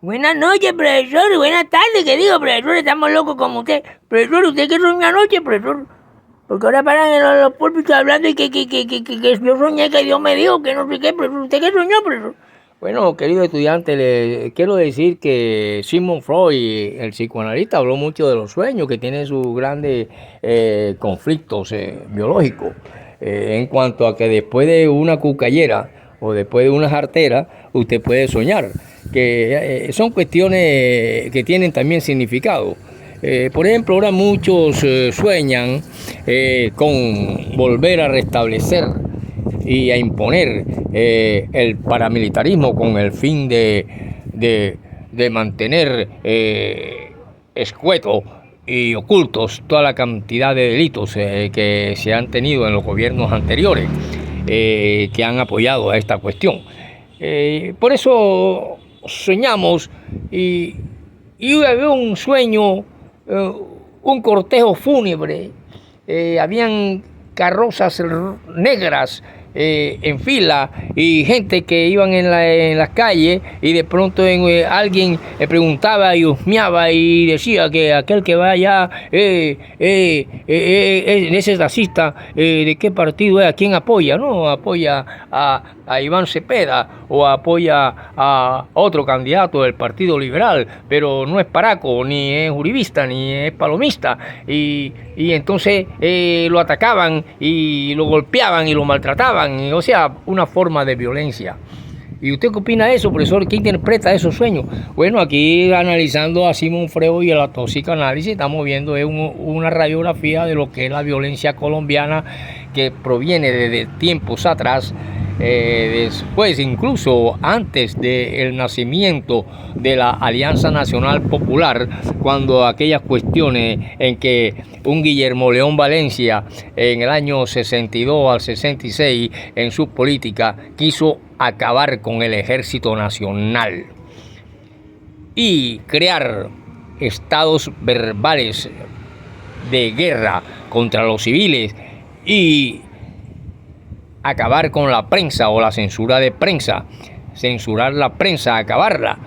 Buenas noches, profesor. Buenas tardes, que digo, profesor. Estamos locos como usted. Profesor, ¿usted qué soñó anoche, profesor? Porque ahora paran en los púlpitos hablando y que yo soñé, que Dios me dijo, que no sé qué, profesor. ¿Usted qué soñó, profesor? Bueno, querido estudiante, le quiero decir que Sigmund Freud, el psicoanalista, habló mucho de los sueños, que tienen sus grandes conflictos biológicos, en cuanto a que después de una cucayera o después de una jartera, usted puede soñar, que son cuestiones que tienen también significado. Por ejemplo, ahora muchos sueñan con volver a restablecer y a imponer el paramilitarismo con el fin de mantener escueto y ocultos toda la cantidad de delitos que se han tenido en los gobiernos anteriores que han apoyado a esta cuestión. Por eso soñamos y había un sueño, un cortejo fúnebre, habían carrozas negras en fila y gente que iban en las calles y de pronto alguien preguntaba y husmeaba y decía que aquel que vaya ese taxista, ¿de qué partido es? ¿A quién apoya? No, apoya a Iván Cepeda o apoya a otro candidato del Partido Liberal, pero no es paraco, ni es uribista, ni es palomista, y entonces lo atacaban y lo golpeaban y lo maltrataban, o sea, una forma de violencia. ¿Y usted qué opina de eso, profesor? ¿Qué interpreta esos sueños? Bueno, aquí analizando a Sigmund Freud y a la toxicoanálisis, estamos viendo una radiografía de lo que es la violencia colombiana, que proviene desde tiempos atrás, después, incluso antes del nacimiento de la Alianza Nacional Popular, cuando aquellas cuestiones en que un Guillermo León Valencia en el año 62 al 66 en su política quiso acabar con el Ejército Nacional y crear estados verbales de guerra contra los civiles y acabar con la prensa o la censura de prensa, censurar la prensa, acabarla.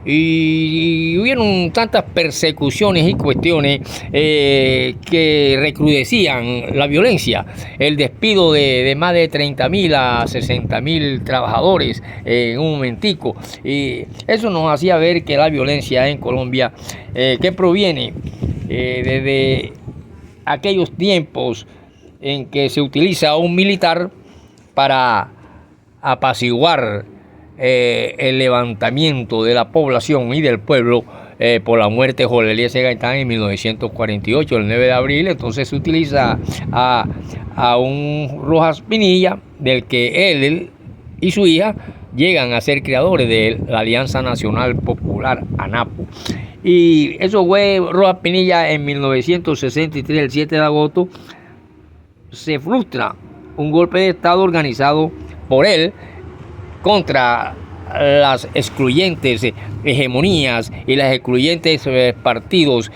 Y hubieron tantas persecuciones y cuestiones que recrudecían la violencia, el despido de más de 30.000 a 60.000 trabajadores en un momentico, y eso nos hacía ver que la violencia en Colombia, que proviene desde aquellos tiempos en que se utiliza a un militar para apaciguar el levantamiento de la población y del pueblo por la muerte de Jorge Eliezer Gaitán en 1948, el 9 de abril. Entonces se utiliza a un Rojas Pinilla, del que él y su hija llegan a ser creadores de la Alianza Nacional Popular, ANAPO. Y eso fue Rojas Pinilla en 1963, el 7 de agosto. Se frustra un golpe de Estado organizado por él contra las excluyentes hegemonías y las excluyentes partidos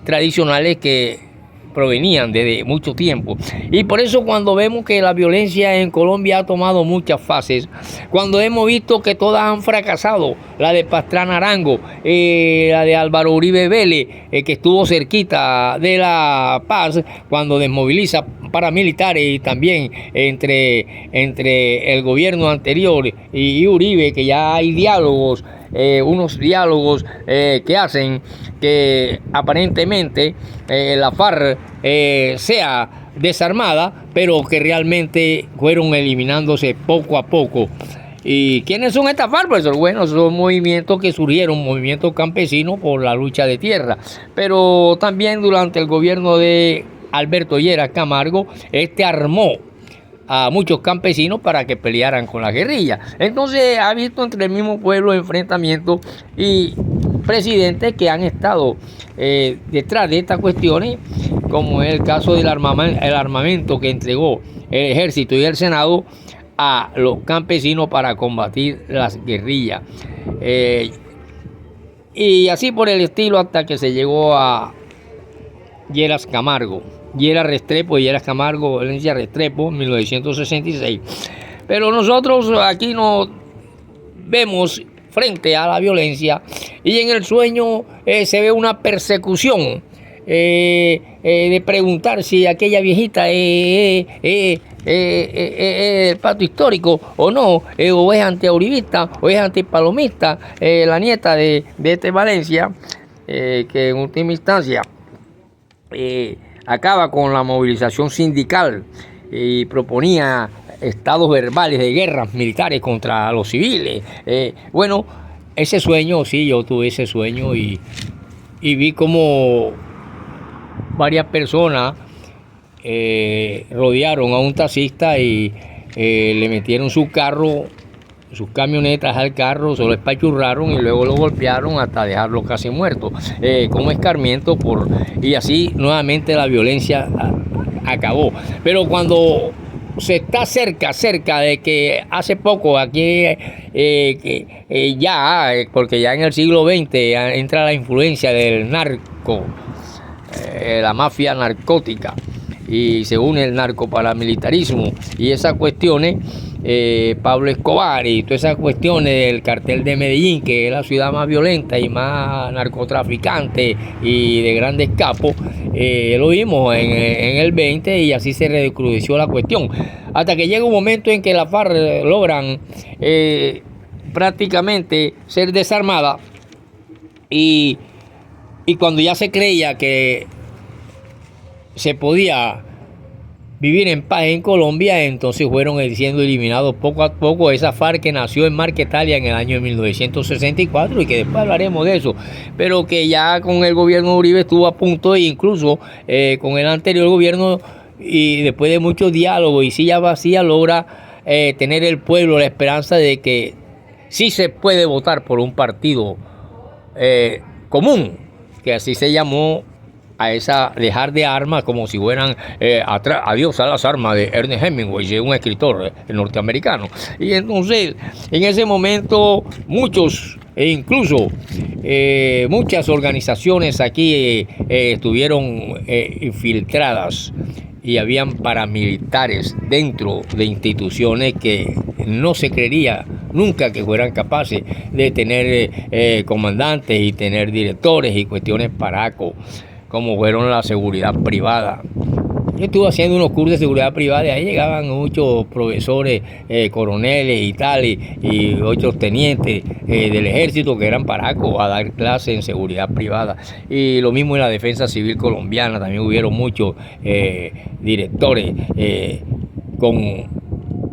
tradicionales que provenían desde mucho tiempo. Y por eso, cuando vemos que la violencia en Colombia ha tomado muchas fases, cuando hemos visto que todas han fracasado, la de Pastrana Arango, la de Álvaro Uribe Vélez, que estuvo cerquita de La Paz, cuando desmoviliza paramilitares, y también entre el gobierno anterior y Uribe, que ya hay diálogos, unos diálogos que hacen que aparentemente la FARC sea desarmada, pero que realmente fueron eliminándose poco a poco. ¿Y quiénes son estas FARC, profesor? Bueno, son movimientos que surgieron, movimientos campesinos por la lucha de tierra, pero también durante el gobierno de Alberto Lleras Camargo, armó a muchos campesinos para que pelearan con la guerrilla. Entonces ha visto entre el mismo pueblo enfrentamientos y presidentes que han estado detrás de estas cuestiones, como es el caso del armamento que entregó el ejército y el Senado a los campesinos para combatir las guerrillas. Y así por el estilo, hasta que se llegó a Lleras Camargo. Lleras Restrepo y Lleras Camargo, Valencia Restrepo, 1966. Pero nosotros aquí nos vemos frente a la violencia, y en el sueño se ve una persecución de preguntar si aquella viejita es el pacto histórico o no, o es antiauribista o es antipalomista, la nieta de este Valencia, que en última instancia acaba con la movilización sindical y proponía estados verbales de guerras militares contra los civiles. Bueno, ese sueño, sí, yo tuve ese sueño y vi como varias personas rodearon a un taxista y le metieron su carro, sus camionetas al carro, se lo espachurraron y luego lo golpearon hasta dejarlo casi muerto, con escarmiento y así nuevamente la violencia acabó. Pero cuando se está cerca de que hace poco aquí porque ya en el siglo XX entra la influencia del narco, la mafia narcótica, y se une el narcoparamilitarismo y esas cuestiones, Pablo Escobar y todas esas cuestiones del cartel de Medellín, que es la ciudad más violenta y más narcotraficante y de grandes capos, lo vimos en el 20 y así se recrudeció la cuestión, hasta que llega un momento en que la FARC logran prácticamente ser desarmada y cuando ya se creía que se podía vivir en paz en Colombia, entonces fueron siendo eliminados poco a poco esa FARC que nació en Marquetalia en el año 1964 y que después hablaremos de eso, pero que ya con el gobierno de Uribe estuvo a punto, e incluso con el anterior gobierno, y después de muchos diálogos y silla vacía, logra tener el pueblo la esperanza de que sí se puede votar por un partido común, que así se llamó a esa dejar de armas, como si fueran adiós a las armas, de Ernest Hemingway, un escritor norteamericano. Y entonces en ese momento muchos e incluso muchas organizaciones aquí estuvieron infiltradas y habían paramilitares dentro de instituciones que no se creería nunca que fueran capaces de tener comandantes y tener directores y cuestiones paracos, como fueron la seguridad privada. Yo estuve haciendo unos cursos de seguridad privada y ahí llegaban muchos profesores, coroneles y tal, y otros tenientes del ejército que eran paracos a dar clases en seguridad privada. Y lo mismo en la defensa civil colombiana, también hubieron muchos directores con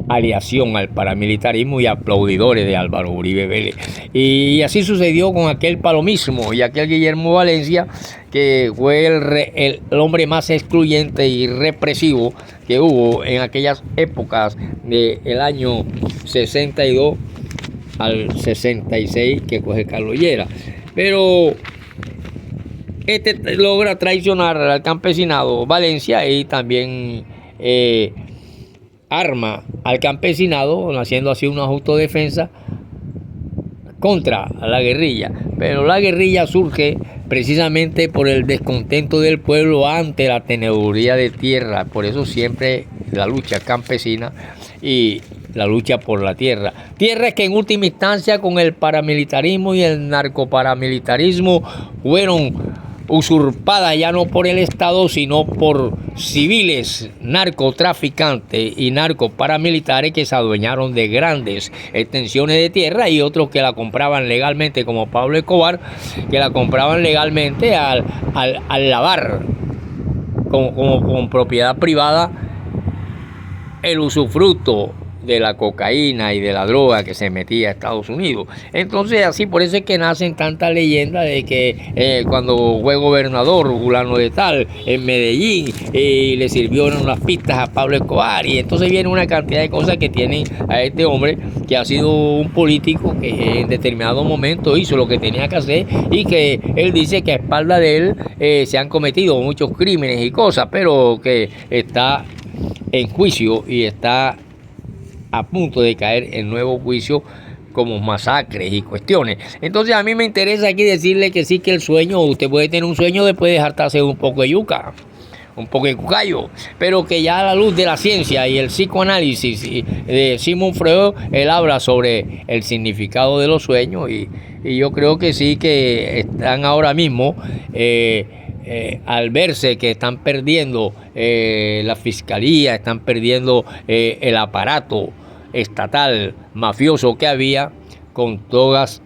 aleación al paramilitarismo y aplaudidores de Álvaro Uribe Vélez. Y así sucedió con aquel palomismo y aquel Guillermo Valencia, que fue el hombre más excluyente y represivo que hubo en aquellas épocas del año 62 al 66 que coge Carlos Llera. Pero este logra traicionar al campesinado Valencia y también arma al campesinado, haciendo así una autodefensa contra la guerrilla. Pero la guerrilla surge precisamente por el descontento del pueblo ante la teneduría de tierra. Por eso siempre la lucha campesina y la lucha por la tierra. Tierras que en última instancia con el paramilitarismo y el narcoparamilitarismo fueron usurpada ya no por el Estado, sino por civiles narcotraficantes y narcoparamilitares que se adueñaron de grandes extensiones de tierra, y otros que la compraban legalmente, como Pablo Escobar, que la compraban legalmente al lavar con propiedad privada el usufructo de la cocaína y de la droga que se metía a Estados Unidos. Entonces así, por eso es que nacen tantas leyendas de que cuando fue gobernador fulano de tal en Medellín le sirvieron las pistas a Pablo Escobar, y entonces viene una cantidad de cosas que tienen a este hombre que ha sido un político que en determinado momento hizo lo que tenía que hacer, y que él dice que a espalda de él se han cometido muchos crímenes y cosas, pero que está en juicio y está a punto de caer en nuevo juicio como masacres y cuestiones. Entonces a mí me interesa aquí decirle que sí, que el sueño, usted puede tener un sueño después de hartarse un poco de yuca, un poco de cucayo, pero que ya a la luz de la ciencia y el psicoanálisis de Sigmund Freud, él habla sobre el significado de los sueños y yo creo que sí, que están ahora mismo, al verse que están perdiendo la fiscalía, están perdiendo el aparato estatal mafioso que había, con togas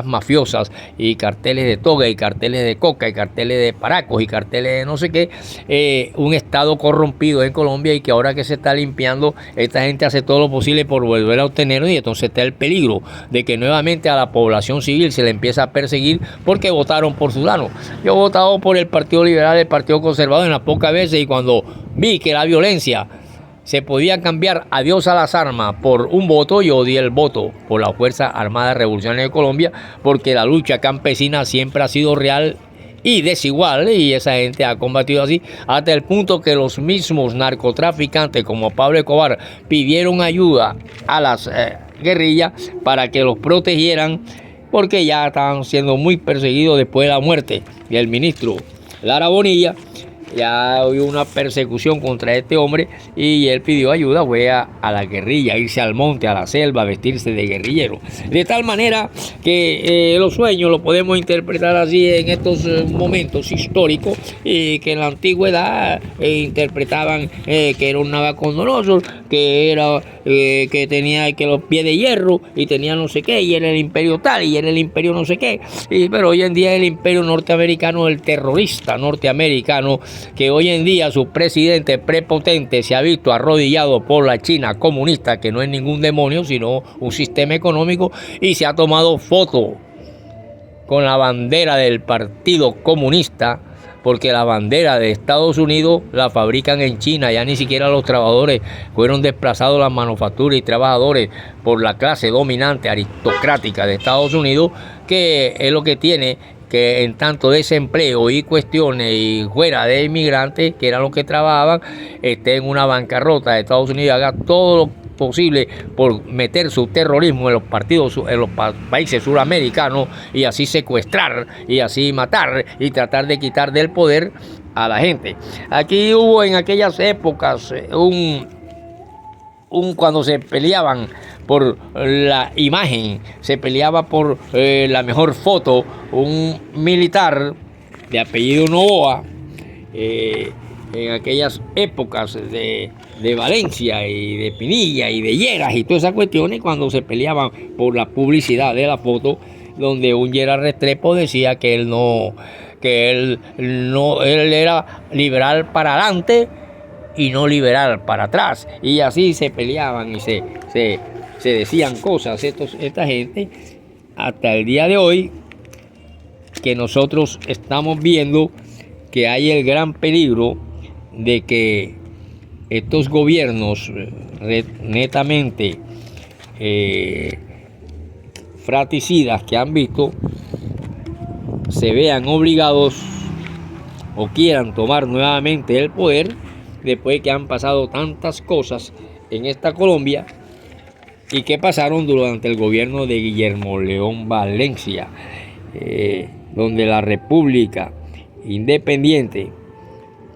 mafiosas y carteles de toga y carteles de coca y carteles de paracos y carteles de no sé qué, un estado corrompido en Colombia, y que ahora que se está limpiando, esta gente hace todo lo posible por volver a obtenerlo, y entonces está el peligro de que nuevamente a la población civil se le empieza a perseguir porque votaron por fulano. Yo he votado por el Partido Liberal, el Partido Conservador en las pocas veces, y cuando vi que la violencia se podía cambiar a Dios a las armas por un voto, yo di el voto por la Fuerza Armada Revolucionaria de Colombia, porque la lucha campesina siempre ha sido real y desigual, y esa gente ha combatido así, hasta el punto que los mismos narcotraficantes como Pablo Escobar pidieron ayuda a las guerrillas para que los protegieran, porque ya estaban siendo muy perseguidos después de la muerte del ministro Lara Bonilla. Ya hubo una persecución contra este hombre y él pidió ayuda, fue a la guerrilla, irse al monte, a la selva, vestirse de guerrillero. De tal manera que los sueños los podemos interpretar así en estos momentos históricos, que en la antigüedad interpretaban que era un Nabucodonosor, que era que tenía que los pies de hierro y tenía no sé qué, y era el imperio tal y era el imperio no sé qué, pero hoy en día el imperio norteamericano, el terrorista norteamericano, que hoy en día su presidente prepotente se ha visto arrodillado por la China comunista, que no es ningún demonio sino un sistema económico, y se ha tomado foto con la bandera del Partido Comunista, porque la bandera de Estados Unidos la fabrican en China. Ya ni siquiera los trabajadores fueron desplazados, las manufacturas y trabajadores, por la clase dominante aristocrática de Estados Unidos, que es lo que tiene que en tanto desempleo y cuestiones y fuera de inmigrantes, que eran los que trabajaban, esté en una bancarrota de Estados Unidos, haga todo lo posible por meter su terrorismo en los partidos, en los países suramericanos, y así secuestrar y así matar y tratar de quitar del poder a la gente. Aquí hubo en aquellas épocas cuando se peleaban por la imagen, se peleaba por la mejor foto, un militar de apellido Novoa, en aquellas épocas de Valencia y de Pinilla y de Lleras y todas esas cuestiones, cuando se peleaban por la publicidad de la foto, donde un Lleras Restrepo decía que él era liberal para adelante y no liberal para atrás, y así se peleaban y se decían cosas esta gente, hasta el día de hoy, que nosotros estamos viendo que hay el gran peligro de que estos gobiernos netamente fratricidas que han visto se vean obligados o quieran tomar nuevamente el poder, después que han pasado tantas cosas en esta Colombia y que pasaron durante el gobierno de Guillermo León Valencia, donde la República Independiente,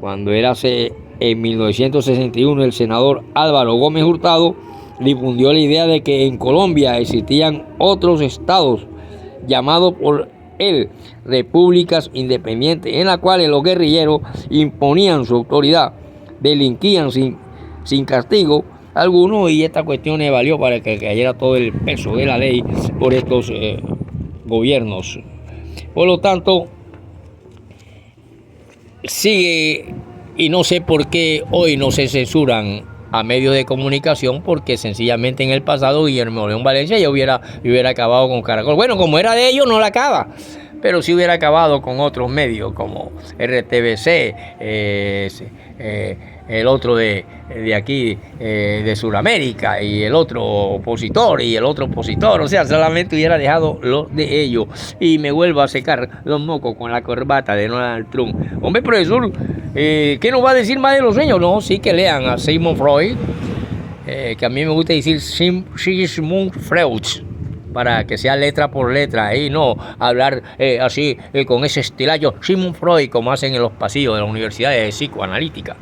cuando era en 1961 el senador Álvaro Gómez Hurtado, difundió la idea de que en Colombia existían otros estados llamados por él repúblicas independientes, en las cuales los guerrilleros imponían su autoridad, delinquían sin castigo alguno, y esta cuestión le valió para que cayera todo el peso de la ley por estos gobiernos. Por lo tanto, sigue, y no sé por qué hoy no se censuran a medios de comunicación, porque sencillamente en el pasado Guillermo León Valencia ya hubiera acabado con Caracol. Bueno, como era de ellos, no la acaba, pero sí hubiera acabado con otros medios como RTBC, el otro de aquí, de Sudamérica, y el otro opositor, y el otro opositor. O sea, solamente hubiera dejado los de ellos, y me vuelvo a secar los mocos con la corbata de Donald Trump. Hombre, profesor, ¿qué nos va a decir más de los sueños? No, sí que lean a Sigmund Freud, que a mí me gusta decir Sigmund Freud, para que sea letra por letra y no hablar así con ese estilayo Sigmund Freud como hacen en los pasillos de las universidades psicoanalíticas.